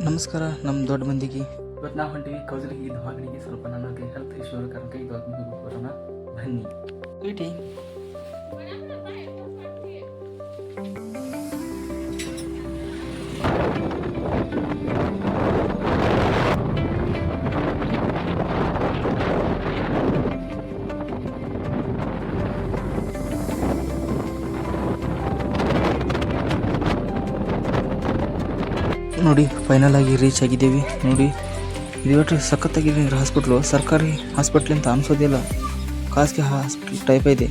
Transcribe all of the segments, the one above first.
ನಮಸ್ಕಾರ ನಮ್ಮ ದೊಡ್ಡ ಮಂದಿಗೆ. ಇವತ್ತು ನಾವು ಹೊಂಟಿವಿ ಕೌಜಲಗಿ ದವಾಖಾನೆಗೆ. ಸ್ವಲ್ಪ ನನಗೆ ಹೆಲ್ತ್ ಇಶ್ಯೂ ಕಾರಣಕ್ಕೆ ಈ ದವಾಖಾನೆಗೆ ಹೋಗೋಣ ಬನ್ನಿ. ಸ್ವೀಟಿ ನೋಡಿ, ಫೈನಲ್ ಆಗಿ ರೀಚ್ ಆಗಿದ್ದೀವಿ. ನೋಡಿ, ಇದು ಒಟ್ಟು ಸಖತ್ತಾಗಿದೆ ಹಾಸ್ಪಿಟ್ಲು. ಸರ್ಕಾರಿ ಹಾಸ್ಪಿಟ್ಲ್ ಅಂತ ಅನ್ಸೋದಿಲ್ಲ, ಖಾಸಗಿ ಹಾಸ್ಪಿಟ್ಲ್ ಟೈಪ್ ಇದೆ.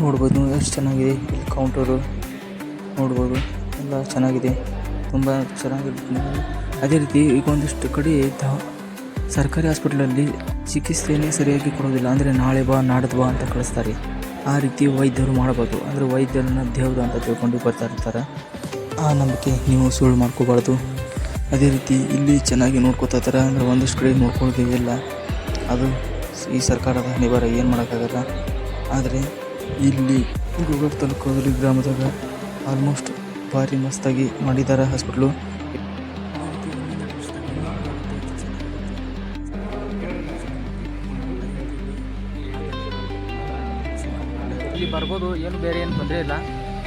ನೋಡ್ಬೋದು ಎಷ್ಟು ಚೆನ್ನಾಗಿದೆ. ಇಲ್ಲಿ ಕೌಂಟರು ನೋಡ್ಬೋದು, ಎಲ್ಲ ಚೆನ್ನಾಗಿದೆ, ತುಂಬ ಚೆನ್ನಾಗಿದೆ. ಅದೇ ರೀತಿ ಈಗ ಒಂದಿಷ್ಟು ಕಡೆ ಸರ್ಕಾರಿ ಹಾಸ್ಪಿಟ್ಲಲ್ಲಿ ಚಿಕಿತ್ಸೆನೇ ಸರಿಯಾಗಿ ಕೊಡೋದಿಲ್ಲ. ಅಂದರೆ ನಾಳೆ ಬಾ ನಾಡ್ದು ಬಾ ಅಂತ ಕಳಿಸ್ತಾರೆ. ಆ ರೀತಿ ವೈದ್ಯರು ಮಾಡಬಾರ್ದು. ಅಂದರೆ ವೈದ್ಯರನ್ನ ದೇವ್ರು ಅಂತ ತಿಳ್ಕೊಂಡು ಬರ್ತಾ ಇರ್ತಾರೆ. ಆ ನಂಬಿಕೆ ನೀವು ಸುಳ್ಳು ಮಾಡ್ಕೋಬಾರ್ದು. ಅದೇ ರೀತಿ ಇಲ್ಲಿ ಚೆನ್ನಾಗಿ ನೋಡ್ಕೋತಾ ಇರ್ತಾರೆ. ಅಂದರೆ ಒಂದಿಷ್ಟು ಕಡೆ ನೋಡ್ಕೊಳ್ಳೋದಿಲ್ಲ, ಅದು ಈ ಸರ್ಕಾರದ ನಿವಾರ ಏನು ಮಾಡೋಕ್ಕಾಗಲ್ಲ. ಆದರೆ ಇಲ್ಲಿ ಗುಗರ್ ತಾಲೂಕು ಗ್ರಾಮದಾಗ ಆಲ್ಮೋಸ್ಟ್ ಭಾರಿ ಮಸ್ತಾಗಿ ಮಾಡಿದ್ದಾರೆ ಹಾಸ್ಪಿಟ್ಲು. ಇಲ್ಲಿ ಬರ್ಬೋದು, ಏನು ಬೇರೆ ಏನು ತೊಂದರೆ ಇಲ್ಲ.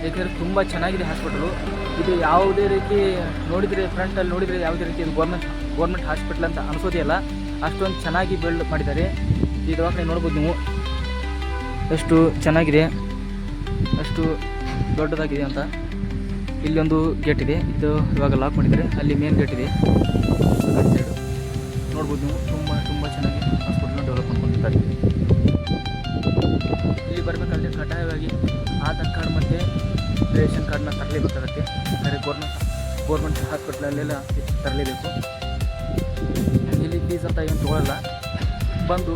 ಏಕೆಂದರೆ ತುಂಬ ಚೆನ್ನಾಗಿದೆ ಹಾಸ್ಪಿಟಲು. ಇದು ಯಾವುದೇ ರೀತಿ ನೋಡಿದರೆ ಫ್ರಂಟಲ್ಲಿ ನೋಡಿದರೆ ಯಾವುದೇ ರೀತಿ ಇದು ಗೌರ್ಮೆಂಟ್ ಹಾಸ್ಪಿಟ್ಲ್ ಅಂತ ಅನಿಸೋದೇ ಇಲ್ಲ. ಅಷ್ಟೊಂದು ಚೆನ್ನಾಗಿ ಬಿಲ್ಡ್ ಮಾಡಿದ್ದಾರೆ. ಈ ದವಾಖಾನೆ ನೋಡ್ಬೋದು ನೀವು, ಎಷ್ಟು ಚೆನ್ನಾಗಿದೆ, ಅಷ್ಟು ದೊಡ್ಡದಾಗಿದೆ ಅಂತ. ಇಲ್ಲೊಂದು ಗೇಟ್ ಇದೆ, ಇದು ಇವಾಗ ಲಾಕ್ ಮಾಡಿದ್ದಾರೆ. ಅಲ್ಲಿ ಮೇನ್ ಗೇಟ್ ಇದೆ ಸೈಡು ನೋಡ್ಬೋದು ನೀವು. ತುಂಬ ಚೆನ್ನಾಗಿ ಹಾಸ್ಪಿಟ್ಲನ್ನ ಡೆವಲಪ್ ಮಾಡ್ಕೊಂಡಿದ್ದಾರೆ. ಇಲ್ಲಿ ಬರಬೇಕಾದ್ರೆ ಕಡ್ಡಾಯವಾಗಿ ಆಧಾರ್ ಕಾರ್ಡ್ ಮತ್ತು ರೇಷನ್ ಕಾರ್ಡ್ನ ತರಲೇಬೇಕಾಗತ್ತೆ. ಅಂದರೆ ಗೌರ್ಮೆಂಟ್ ಹಾಸ್ಪಿಟ್ಲಲ್ಲೆಲ್ಲ ತರಲೇಬೇಕು. ಇಲ್ಲಿ ಫೀಸ್ ಅಂತ ಏನು ತೊಗೊಳ್ಳಲ್ಲ. ಬಂದು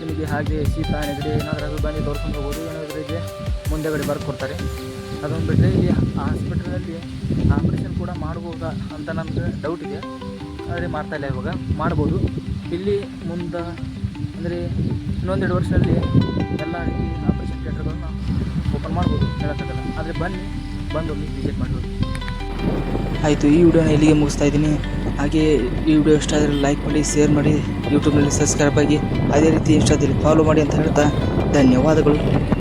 ನಿಮಗೆ ಹಾಗೆ ಶೀತ ನೆಗಡಿ ಏನಾದರೂ ಅದು ಬಂದು ತೋರಿಸ್ಕೊಂಡು ಹೋಗ್ಬೋದು. ಏನಾದರೂ ಇದೆ ಮುಂದೆಗಡೆ ಬರ್ದು ಕೊಡ್ತಾರೆ. ಅದನ್ನು ಬಿಟ್ಟರೆ ಇಲ್ಲಿ ಹಾಸ್ಪಿಟಲಲ್ಲಿ ಆಪ್ರೇಷನ್ ಕೂಡ ಮಾಡ್ಬೋದಾ ಅಂತ ನಮಗೆ ಡೌಟ್ ಇದೆ. ಆದರೆ ಮಾಡ್ತಾಯಿಲ್ಲ, ಇವಾಗ ಮಾಡ್ಬೋದು. ಇಲ್ಲಿ ಮುಂದೆ ಅಂದರೆ ಇನ್ನೊಂದೆರಡು ವರ್ಷದಲ್ಲಿ ಎಲ್ಲ ರೀತಿ ಆಪರೇಷನ್ ಥಿಯೇಟರ್ಗಳನ್ನ ಓಪನ್ ಮಾಡ್ಬೋದು, ಹೇಳೋಕ್ಕಾಗಲ್ಲ. ಆದರೆ ಬಂದೊಮ್ಮೆ ವಿಸಿಟ್ ಮಾಡ್ಬೋದು. ಆಯಿತು, ಈ ವಿಡಿಯೋನ ಇಲ್ಲಿಗೆ ಮುಗಿಸ್ತಾ ಇದ್ದೀನಿ. ಹಾಗೆ ಈ ವಿಡಿಯೋ ಇಷ್ಟ ಆದರೆ ಲೈಕ್ ಮಾಡಿ, ಶೇರ್ ಮಾಡಿ, ಯೂಟ್ಯೂಬ್ನಲ್ಲಿ ಸಬ್ಸ್ಕ್ರೈಬ್ ಆಗಿ, ಅದೇ ರೀತಿ ಇಷ್ಟ ಆದರೆ ಫಾಲೋ ಮಾಡಿ ಅಂತ ಹೇಳ್ತಾ ಧನ್ಯವಾದಗಳು.